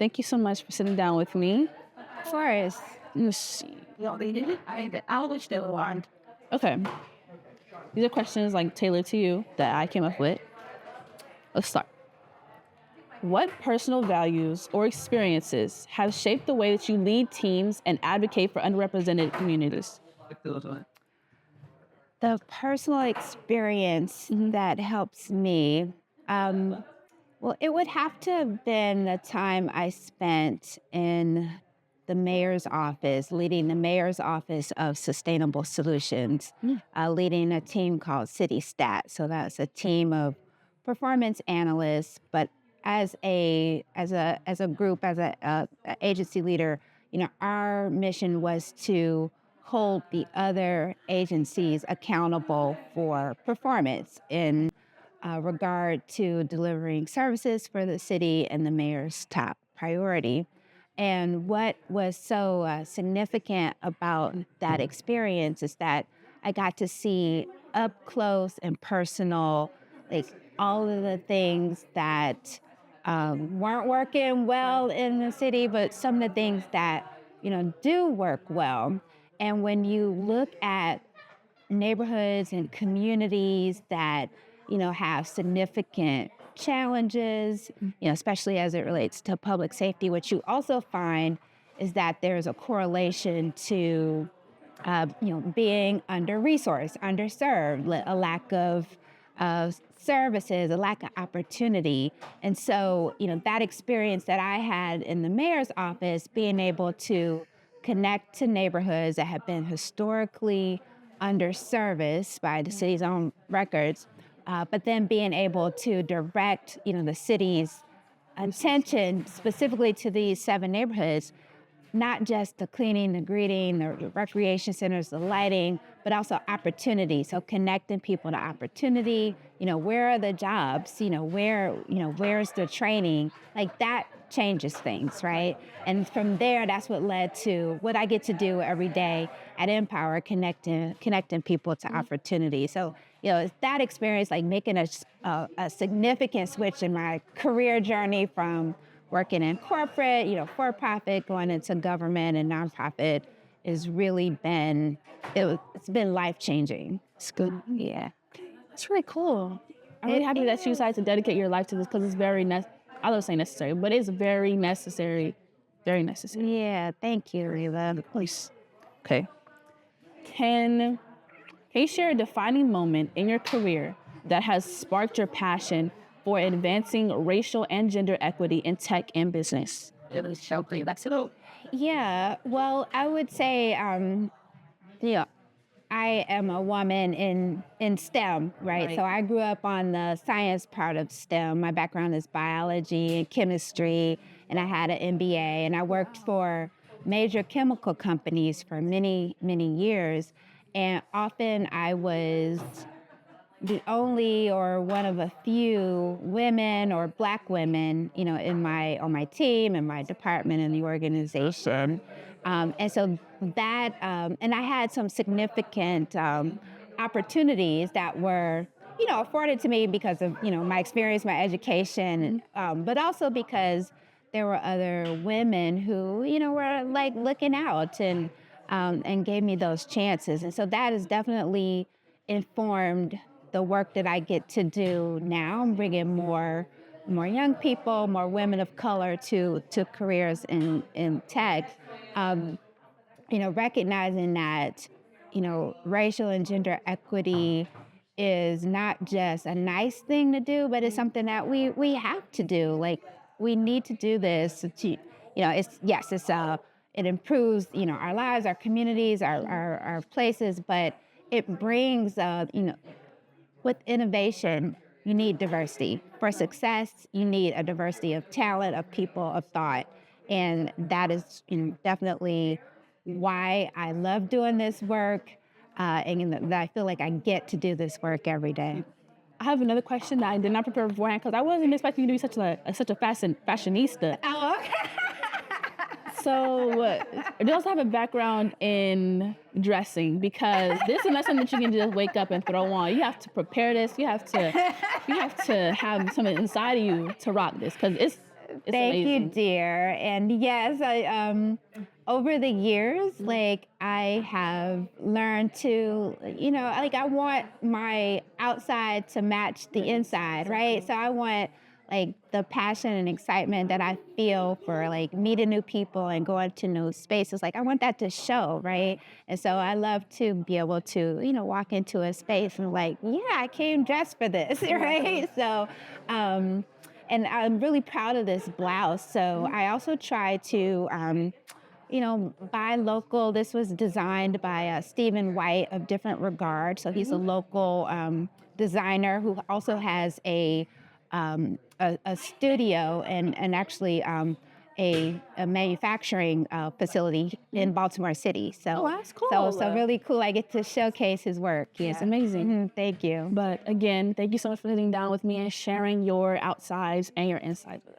Thank you so much for sitting down with me. Of course. Let's see. No, they didn't. I wish they were. Okay. These are questions like tailored to you that I came up with. Let's start. What personal values or experiences have shaped the way that you lead teams and advocate for underrepresented communities? The personal experience that helps me, well, it would have to have been the time I spent in the mayor's office, leading the mayor's office of sustainable solutions, leading a team called City Stat. So that's a team of performance analysts, but as a group, as a agency leader, our mission was to hold the other agencies accountable for performance in regard to delivering services for the city and the mayor's top priority. And what was so significant about that experience is that I got to see up close and personal, like all of the things that weren't working well in the city, but some of the things that do work well. And when you look at neighborhoods and communities that have significant challenges, especially as it relates to public safety, what you also find is that there's a correlation to being under-resourced, underserved, a lack of services, a lack of opportunity. And so, that experience that I had in the mayor's office, being able to connect to neighborhoods that have been historically underserviced by the city's own records, but then being able to direct, the city's attention specifically to these 7 neighborhoods, not just the cleaning, the greeting, the recreation centers, the lighting, but also opportunity. So connecting people to opportunity, where are the jobs, where's the training? Like that changes things, right? And from there, that's what led to what I get to do every day at NPower, connecting people to opportunity. So, it's that experience, like making a significant switch in my career journey from working in corporate, for-profit, going into government and nonprofit has really been, it's been life-changing. It's good. Yeah. It's really cool. I'm really happy that you decided to dedicate your life to this because it's very, I don't say necessary, but it's very necessary. Very necessary. Yeah, thank you, Reva. Please. Okay. Can you share a defining moment in your career that has sparked your passion for advancing racial and gender equity in tech and business? Yeah, well, I would say, I am a woman in STEM, right? So I grew up on the science part of STEM. My background is biology and chemistry, and I had an MBA, and I worked for major chemical companies for many, many years. And often I was the only or one of a few women or Black women, on my team, in my department, in the organization. And so that, and I had some significant opportunities that were, afforded to me because of, my experience, my education, but also because there were other women who, were like looking out and gave me those chances. And so that has definitely informed the work that I get to do now. I'm bringing more young people, more women of color to careers in tech. Recognizing that, racial and gender equity is not just a nice thing to do, but it's something that we have to do. Like we need to do this to, it improves, our lives, our communities, our places, but it brings, with innovation, you need diversity. For success, you need a diversity of talent, of people, of thought. And that is definitely why I love doing this work, and that I feel like I get to do this work every day. I have another question that I did not prepare beforehand because I wasn't expecting you to be such a fashionista. Oh, okay. So you also have a background in dressing because this is not something that you can just wake up and throw on. You have to prepare this. You have to have something inside of you to rock this because It's Thank you, amazing. dear. And yes, I over the years, like I have learned to, like I want my outside to match the inside, right? So I want like the passion and excitement that I feel for like meeting new people and going to new spaces. Like I want that to show, right? And so I love to be able to, walk into a space and like, yeah, I came dressed for this, right? So, and I'm really proud of this blouse. So I also try to, buy local. This was designed by Stephen White of Different Regard. So he's a local designer who also has a studio and actually a manufacturing facility in Baltimore City. So, Oh, that's so cool. really cool. I get to showcase his work. It's amazing. Thank you. But again, thank you so much for sitting down with me and sharing your outsides and your insides with us.